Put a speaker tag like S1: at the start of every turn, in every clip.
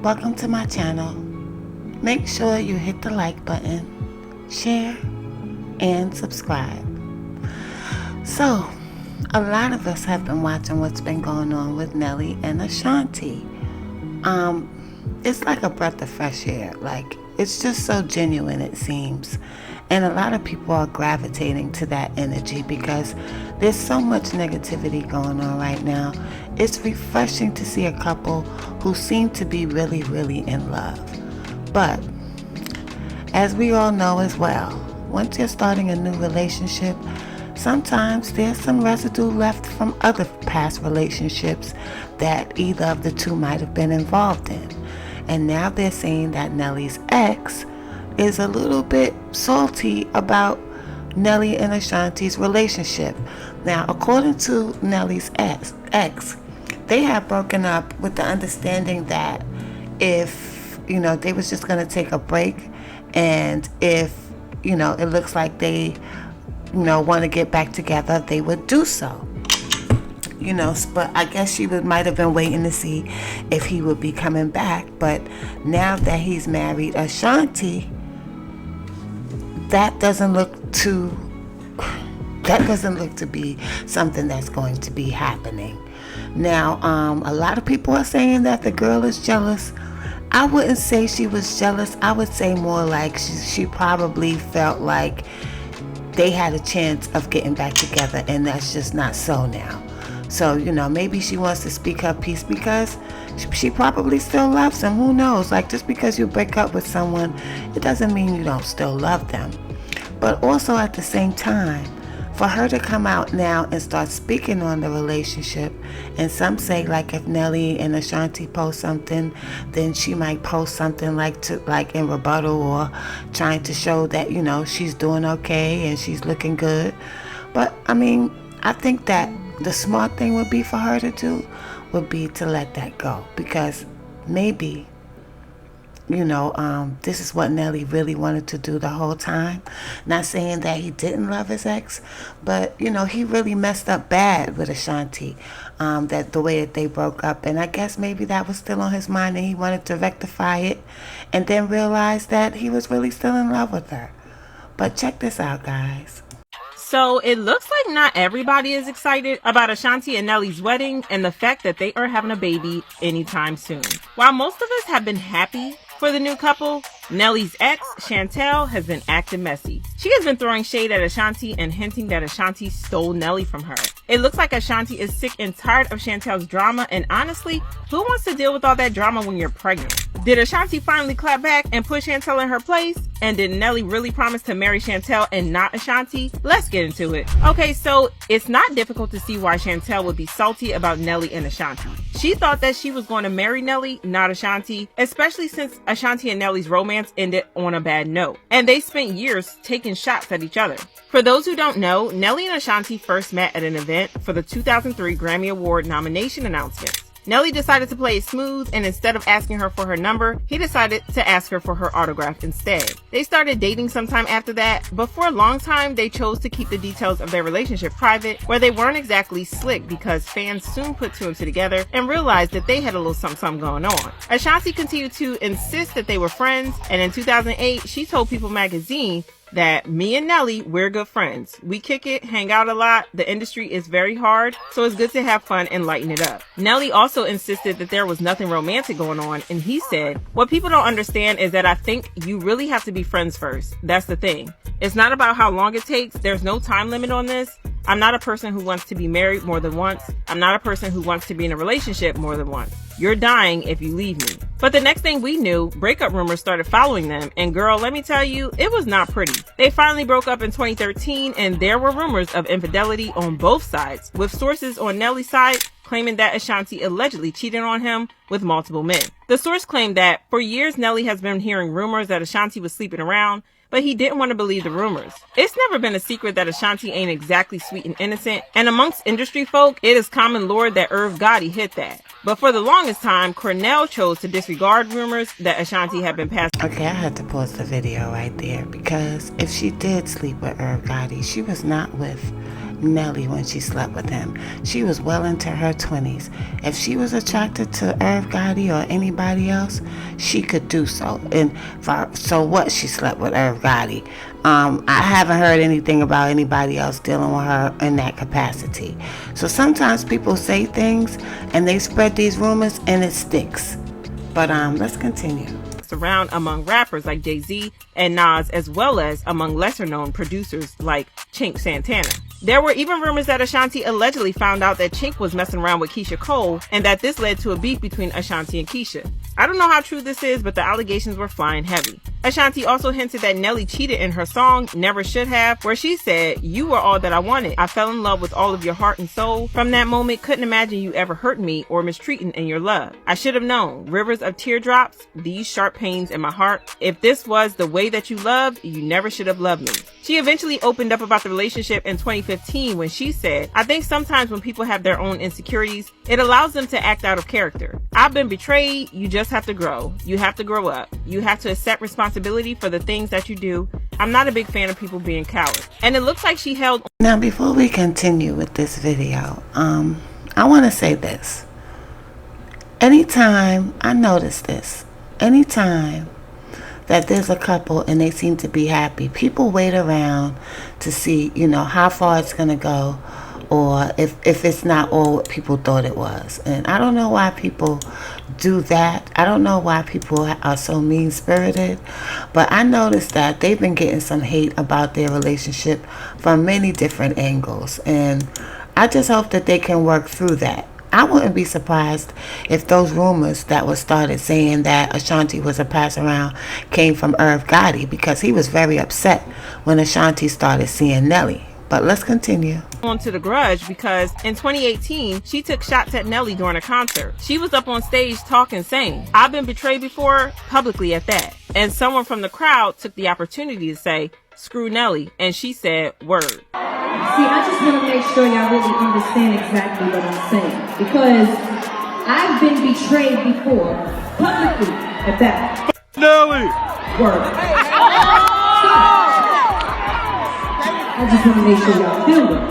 S1: welcome to my channel. Make sure you hit the like button, share, and subscribe. So, a lot of us have been watching what's been going on with Nelly and Ashanti. It's like a breath of fresh air. Like, it's just so genuine, it seems. And a lot of people are gravitating to that energy because there's so much negativity going on right now. It's refreshing to see a couple who seem to be really, really in love. But, as we all know as well, once you're starting a new relationship, sometimes there's some residue left from other past relationships that either of the two might have been involved in. And now they're saying that Nelly's ex is a little bit salty about Nelly and Ashanti's relationship. Now, according to Nelly's ex, they have broken up with the understanding that if, they was just going to take a break, and if, it looks like they, want to get back together, they would do so. But I guess she might have been waiting to see if he would be coming back. But now that he's married Ashanti, that doesn't look to be something that's going to be happening. Now, a lot of people are saying that the girl is jealous. I wouldn't say she was jealous. I would say more like she probably felt like they had a chance of getting back together, and that's just not so now. So, maybe she wants to speak her piece because she probably still loves him. Who knows? Like, just because you break up with someone, it doesn't mean you don't still love them. But also at the same time, for her to come out now and start speaking on the relationship, and some say like if Nelly and Ashanti post something, then she might post something like in rebuttal or trying to show that, she's doing okay and she's looking good. But I think that the smart thing would be for her to do would be to let that go, because maybe this is what Nelly really wanted to do the whole time. Not saying that he didn't love his ex, but he really messed up bad with Ashanti, that the way that they broke up, and I guess maybe that was still on his mind and he wanted to rectify it, and then realize that he was really still in love with her. But check this out, guys.
S2: So it looks like not everybody is excited about Ashanti and Nelly's wedding and the fact that they are having a baby anytime soon. While most of us have been happy for the new couple, Nelly's ex, Chantel, has been acting messy. She has been throwing shade at Ashanti and hinting that Ashanti stole Nelly from her. It looks like Ashanti is sick and tired of Chantel's drama, and honestly, who wants to deal with all that drama when you're pregnant? Did Ashanti finally clap back and put Chantel in her place? And did Nelly really promise to marry Chantel and not Ashanti? Let's get into it. Okay, so it's not difficult to see why Chantel would be salty about Nelly and Ashanti. She thought that she was going to marry Nelly, not Ashanti, especially since Ashanti and Nelly's romance ended on a bad note, and they spent years taking shots at each other. For those who don't know, Nelly and Ashanti first met at an event for the 2003 Grammy Award nomination announcements. Nelly decided to play it smooth, and instead of asking her for her number, he decided to ask her for her autograph instead. They started dating sometime after that, but for a long time they chose to keep the details of their relationship private, where they weren't exactly slick because fans soon put two and two together and realized that they had a little something going on. Ashanti continued to insist that they were friends, and in 2008 she told People magazine that me and Nelly, we're good friends. We kick it, hang out a lot. The industry is very hard, so it's good to have fun and lighten it up. Nelly also insisted that there was nothing romantic going on, and he said, "What people don't understand is that I think you really have to be friends first. That's the thing. It's not about how long it takes. There's no time limit on this. I'm not a person who wants to be married more than once. I'm not a person who wants to be in a relationship more than once. You're dying if you leave me." But the next thing we knew, breakup rumors started following them, and girl, let me tell you, it was not pretty. They finally broke up in 2013, and there were rumors of infidelity on both sides, with sources on Nelly's side claiming that Ashanti allegedly cheated on him with multiple men. The source claimed that for years Nelly has been hearing rumors that Ashanti was sleeping around, but he didn't want to believe the rumors. It's never been a secret that Ashanti ain't exactly sweet and innocent, and amongst industry folk, it is common lore that Irv Gotti hit that. But for the longest time, Cornell chose to disregard rumors that Ashanti had been passed.
S1: Okay, I had to pause the video right there, because if she did sleep with Irv Gotti, she was not with Nelly when she slept with him. She was well into her 20s. If she was attracted to Irv Gotti or anybody else, she could do so. And so what? She slept with Irv Gotti. I haven't heard anything about anybody else dealing with her in that capacity. So sometimes people say things and they spread these rumors and it sticks. But let's continue.
S2: Around among rappers like Jay-Z and Nas, as well as among lesser-known producers like Chink Santana. There were even rumors that Ashanti allegedly found out that Chink was messing around with Keisha Cole, and that this led to a beef between Ashanti and Keisha. I don't know how true this is, but the allegations were flying heavy. Ashanti also hinted that Nelly cheated in her song, Never Should Have, where she said, "You were all that I wanted. I fell in love with all of your heart and soul. From that moment, couldn't imagine you ever hurting me or mistreating in your love. I should have known. Rivers of teardrops, these sharp pains in my heart. If this was the way that you loved, you never should have loved me." She eventually opened up about the relationship in 2015 when she said, "I think sometimes when people have their own insecurities, it allows them to act out of character. I've been betrayed. You just have to grow. You have to grow up. You have to accept responsibility for the things that you do. I'm not a big fan of people being cowards." And it looks like she held...
S1: Now, before we continue with this video, I want to say this. Anytime that there's a couple and they seem to be happy, people wait around to see, how far it's going to go, or if it's not all what people thought it was. And I don't know why people do that. I don't know why people are so mean-spirited, but I noticed that they've been getting some hate about their relationship from many different angles, and I just hope that they can work through that. I wouldn't be surprised if those rumors that were started saying that Ashanti was a pass around came from Irv Gotti, because he was very upset when Ashanti started seeing Nelly. But let's continue.
S2: On to the grudge, because in 2018, she took shots at Nelly during a concert. She was up on stage talking, saying, "I've been betrayed before," publicly at that. And someone from the crowd took the opportunity to say, "Screw Nelly," and she said, "Word."
S3: See, I just want to make sure y'all really understand exactly what I'm saying, because I've been betrayed before, publicly at that.
S2: Nelly!
S3: Word. I just want to make sure y'all feel it.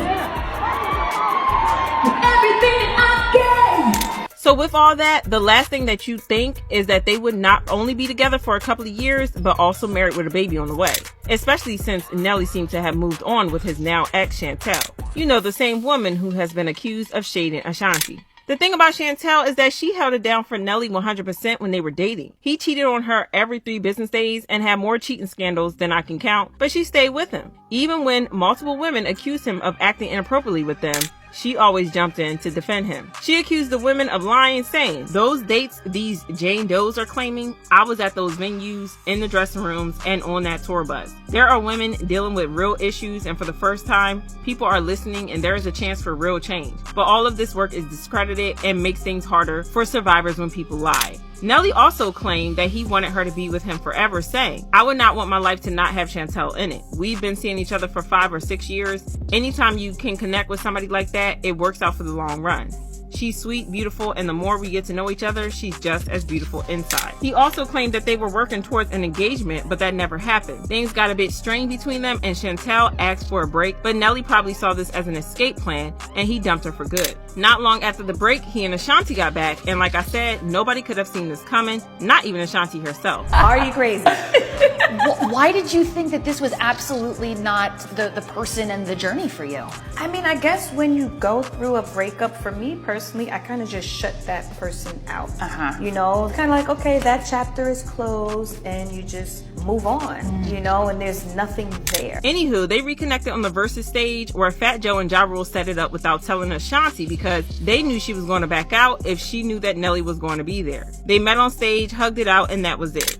S3: Everything I get.
S2: So with all that, the last thing that you think is that they would not only be together for a couple of years, but also married with a baby on the way. Especially since Nelly seemed to have moved on with his now ex Chantel. The same woman who has been accused of shading Ashanti. The thing about Chantel is that she held it down for Nelly 100% when they were dating. He cheated on her every 3 business days and had more cheating scandals than I can count, but she stayed with him. Even when multiple women accused him of acting inappropriately with them, she always jumped in to defend him. She accused the women of lying, saying, "Those dates these Jane Does are claiming, I was at those venues, in the dressing rooms, and on that tour bus. There are women dealing with real issues, and for the first time, people are listening and there is a chance for real change. But all of this work is discredited and makes things harder for survivors when people lie." Nelly also claimed that he wanted her to be with him forever, saying, "I would not want my life to not have Chantel in it. We've been seeing each other for 5 or 6 years. Anytime you can connect with somebody like that, it works out for the long run. She's sweet, beautiful, and the more we get to know each other, she's just as beautiful inside." He also claimed that they were working towards an engagement, but that never happened. Things got a bit strained between them, and Chantel asked for a break, but Nelly probably saw this as an escape plan, and he dumped her for good. Not long after the break, he and Ashanti got back, and like I said, nobody could have seen this coming, not even Ashanti herself.
S4: Are you crazy? Why did you think that this was absolutely not the person and the journey for you?
S5: I mean, I guess when you go through a breakup, for me personally, I kind of just shut that person out. Kind of like, okay, that chapter is closed, and you just move on, and there's nothing there.
S2: Anywho, they reconnected on the Versus stage, where Fat Joe and Ja Rule set it up without telling Ashanti, because they knew she was going to back out if she knew that Nelly was going to be there. They met on stage, hugged it out, and that was it.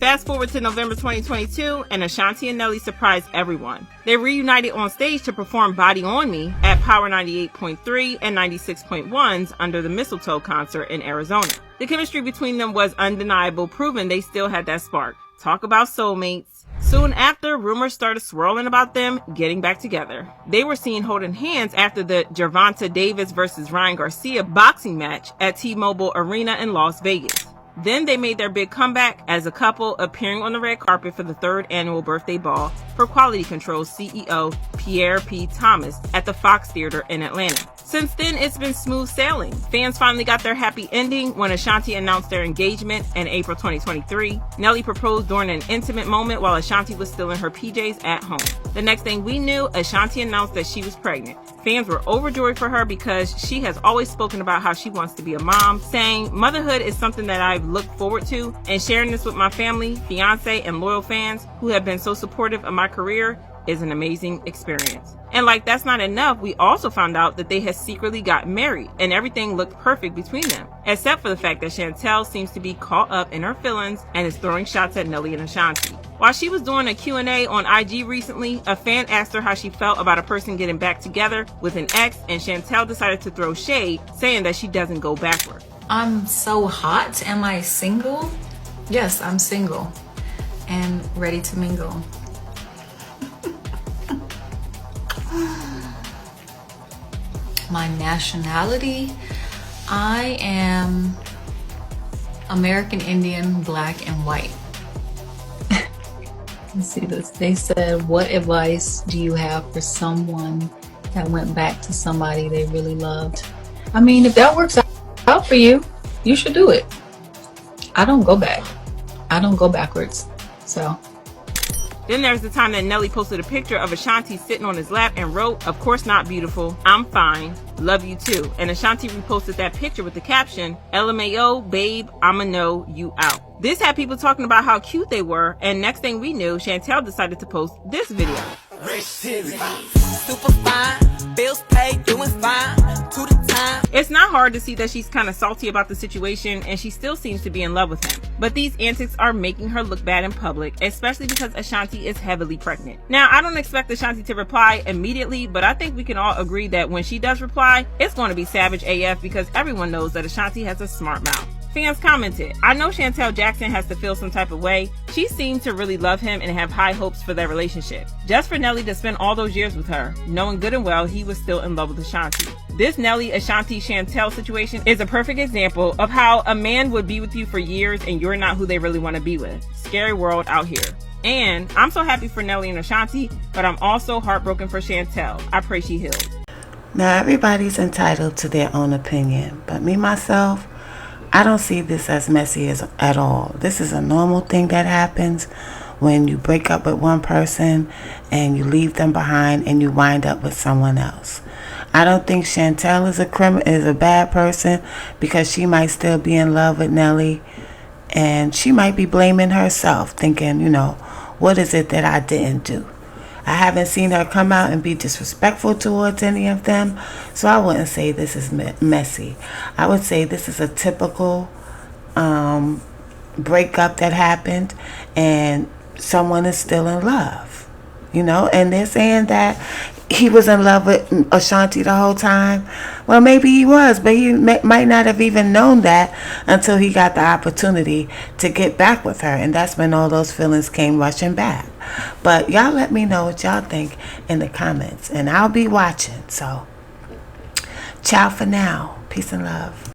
S2: Fast forward to November 2022, and Ashanti and Nelly surprised everyone. They reunited on stage to perform Body on Me at Power 98.3 and 96.1's Under the Mistletoe concert in Arizona. The chemistry between them was undeniable, proving they still had that spark. Talk about soulmates. Soon after, rumors started swirling about them getting back together. They were seen holding hands after the Gervonta Davis versus Ryan Garcia boxing match at T-Mobile Arena in Las Vegas. Then they made their big comeback as a couple, appearing on the red carpet for the 3rd annual birthday ball for Quality Control's CEO Pierre P. Thomas at the Fox Theater in Atlanta. Since then, it's been smooth sailing. Fans finally got their happy ending when Ashanti announced their engagement in April 2023. Nelly proposed during an intimate moment while Ashanti was still in her PJs at home. The next thing we knew, Ashanti announced that she was pregnant. Fans were overjoyed for her because she has always spoken about how she wants to be a mom, saying, "Motherhood is something that I've looked forward to, and sharing this with my family, fiance, and loyal fans who have been so supportive of my career is an amazing experience." And like that's not enough, we also found out that they had secretly got married and everything looked perfect between them, except for the fact that Chantel seems to be caught up in her feelings and is throwing shots at Nelly and Ashanti. While she was doing a Q&A on IG recently, a fan asked her how she felt about a person getting back together with an ex, and Chantel decided to throw shade, saying that she doesn't go backward.
S6: I'm so hot. Am I single? Yes, I'm single and ready to mingle. My nationality, I am American Indian, black, and white. Let's see this. They said, what advice do you have for someone that went back to somebody they really loved? I mean, if that works out for you, you should do it. I don't go back. I don't go backwards. So.
S2: Then there's the time that Nelly posted a picture of Ashanti sitting on his lap and wrote, "Of course not beautiful, I'm fine, love you too." And Ashanti reposted that picture with the caption, "LMAO, babe, I'ma know you out." This had people talking about how cute they were, and next thing we knew, Chantel decided to post this video.
S7: Super fine, bills paid, doing fine, to the time.
S2: It's not hard to see that she's kind of salty about the situation, and she still seems to be in love with him. But these antics are making her look bad in public, especially because Ashanti is heavily pregnant. Now, I don't expect Ashanti to reply immediately, but I think we can all agree that when she does reply, it's going to be savage AF because everyone knows that Ashanti has a smart mouth. Fans commented, "I know Chantel Jackson has to feel some type of way. She seemed to really love him and have high hopes for their relationship. Just for Nelly to spend all those years with her, knowing good and well he was still in love with Ashanti." This Nelly, Ashanti, Chantel situation is a perfect example of how a man would be with you for years and you're not who they really want to be with. Scary world out here. And I'm so happy for Nelly and Ashanti, but I'm also heartbroken for Chantel. I pray she heals.
S1: Now, everybody's entitled to their own opinion, but me, myself, I don't see this as messy at all. This is a normal thing that happens when you break up with one person and you leave them behind and you wind up with someone else. I don't think Chantel is a bad person because she might still be in love with Nelly, and she might be blaming herself, thinking, what is it that I didn't do? I haven't seen her come out and be disrespectful towards any of them, so I wouldn't say this is messy. I would say this is a typical breakup that happened, and someone is still in love, and they're saying that he was in love with Ashanti the whole time. Well, maybe he was, but he might not have even known that until he got the opportunity to get back with her, and that's when all those feelings came rushing back. But y'all let me know what y'all think in the comments, and I'll be watching. So, ciao for now. Peace and love.